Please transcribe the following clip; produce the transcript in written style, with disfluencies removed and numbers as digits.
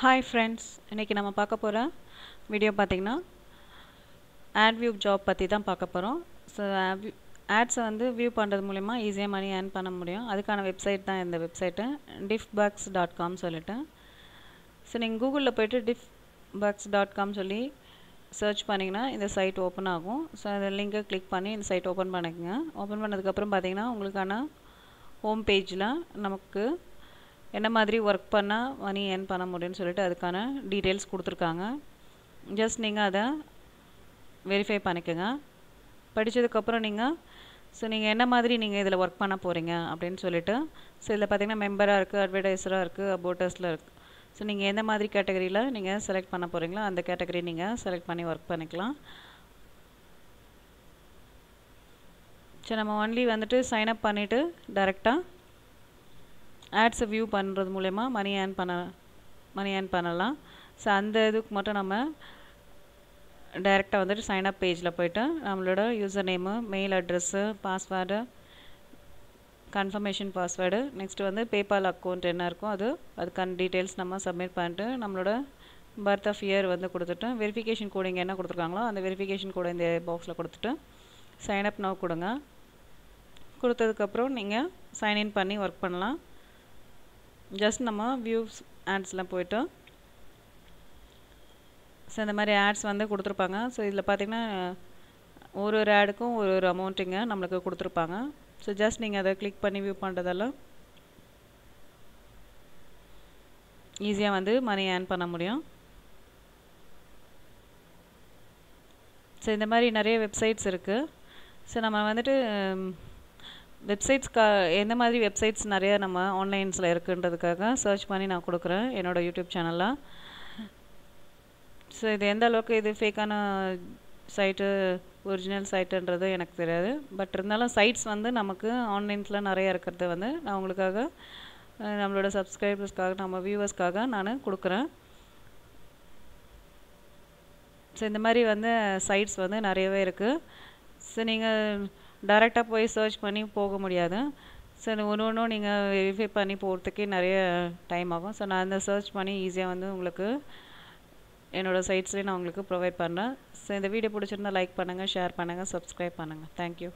Hi friends, இன்றைக்கி நம்ம பார்க்க போகிற வீடியோ பார்த்திங்கன்னா AdView ஜாப் பற்றி தான் பார்க்க போகிறோம். ஸோ ஆட்ஸை வந்து வியூ பண்ணுறது மூலிமா ஈஸியாக மணி ஏர்ன் பண்ண முடியும். அதுக்கான வெப்சைட் தான் இந்த வெப்சைட்டு diffbugs.com சொல்லிட்டு. ஸோ நீங்கள் கூகுளில் போய்ட்டு diffbugs.com சொல்லி சர்ச் பண்ணிங்கன்னா இந்த சைட் ஓப்பன் ஆகும். ஸோ அந்த லிங்கை கிளிக் பண்ணி இந்த சைட் ஓப்பன் பண்ணிக்கோங்க. ஓப்பன் பண்ணதுக்கப்புறம் பார்த்திங்கன்னா உங்களுக்கான ஹோம் பேஜில் நமக்கு என்ன மாதிரி ஒர்க் பண்ணால் மணி ஏர்ன் பண்ண முடியும்னு சொல்லிட்டு அதுக்கான டீட்டெயில்ஸ் கொடுத்துருக்காங்க. ஜஸ்ட் நீங்கள் அதை வெரிஃபை பண்ணிக்கோங்க. படித்ததுக்கப்புறம் நீங்கள் என்ன மாதிரி நீங்கள் இதில் ஒர்க் பண்ண போகிறீங்க அப்படின்னு சொல்லிட்டு இதில் பார்த்திங்கன்னா மெம்பராக இருக்குது, அட்வர்டைஸராக இருக்குது, அபோட்டர்ஸில் இருக்குது. ஸோ நீங்கள் எந்த மாதிரி கேட்டகரியில் நீங்கள் செலக்ட் பண்ண போகிறீங்களோ அந்த கேட்டகரி நீங்கள் செலக்ட் பண்ணி ஒர்க் பண்ணிக்கலாம். ஸோ நம்ம ஒன்லி வந்துட்டு சைன்அப் பண்ணிவிட்டு டைரெக்டாக ஆட்ஸை வியூ பண்ணுறது மூலமா மணி ஏர்ன் பண்ணலாம். ஸோ அந்த இதுக்கு மட்டும் நம்ம டைரெக்டாக வந்துட்டு சைன்அப் பேஜில் போய்ட்டு நம்மளோட user name, mail address, password, confirmation password, next வந்து பேபால் அக்கௌண்ட் என்ன இருக்கோ அதுக்கான டீட்டெயில்ஸ் நம்ம சப்மிட் பண்ணிட்டு நம்மளோட பர்த் ஆஃப் இயர் வந்து கொடுத்துட்டு வெரிஃபிகேஷன் கோடு இங்கே என்ன கொடுத்துருக்காங்களோ அந்த வெரிஃபிகேஷன் கோடு இந்த பாக்ஸில் கொடுத்துட்டு சைன்அப் நவ் கொடுங்க. கொடுத்ததுக்கப்புறம் நீங்கள் சைன்இன் பண்ணி ஒர்க் பண்ணலாம். ஜஸ்ட் நம்ம வியூஸ் ஆட்ஸ்லாம் போய்ட்டு ஸோ இந்த மாதிரி ஆட்ஸ் வந்து கொடுத்துருப்பாங்க. ஸோ இதில் பார்த்திங்கன்னா ஒரு ஆடுக்கும் ஒரு அமௌண்ட்டுங்க நம்மளுக்கு கொடுத்துருப்பாங்க. ஸோ ஜஸ்ட் நீங்கள் அதை கிளிக் பண்ணி வியூ பண்ணுறதெல்லாம் ஈஸியாக வந்து மணி ஏர்ன் பண்ண முடியும். ஸோ இந்த மாதிரி நிறைய வெப்சைட்ஸ் இருக்குது. ஸோ நம்ம வந்துட்டு எந்த மாதிரி வெப்சைட்ஸ் நிறையா நம்ம ஆன்லைன்ஸில் இருக்குன்றதுக்காக சர்ச் பண்ணி நான் கொடுக்குறேன் என்னோடய யூடியூப் சேனலில். ஸோ இது எந்த அளவுக்கு இது ஃபேக்கான சைட்டு ஒரிஜினல் சைட்டுன்றது எனக்கு தெரியாது. பட் இருந்தாலும் சைட்ஸ் வந்து நமக்கு ஆன்லைன்ஸில் நிறையா இருக்கிறது வந்து நான் உங்களுக்காக நம்மளோட சப்ஸ்கிரைபர்ஸ்க்காக நம்ம வியூவர்ஸ்க்காக நான் கொடுக்குறேன். ஸோ இந்த மாதிரி வந்து சைட்ஸ் வந்து நிறையவே இருக்குது. ஸோ நீங்கள் டைரெக்டாக போய் சர்ச் பண்ணி போக முடியாது. ஸோ ஒன்றும் நீங்கள் வெரிஃபை பண்ணி போகிறதுக்கே நிறைய டைம் ஆகும். ஸோ நான் அந்த சர்ச் பண்ணி ஈஸியாக வந்து உங்களுக்கு என்னோடய சைட்ஸ்லேயே நான் உங்களுக்கு ப்ரொவைட் பண்ணுறேன். ஸோ இந்த வீடியோ பிடிச்சிருந்தால் லைக் பண்ணுங்கள், ஷேர் பண்ணுங்கள், சப்ஸ்கிரைப் பண்ணுங்கள். தேங்க்யூ.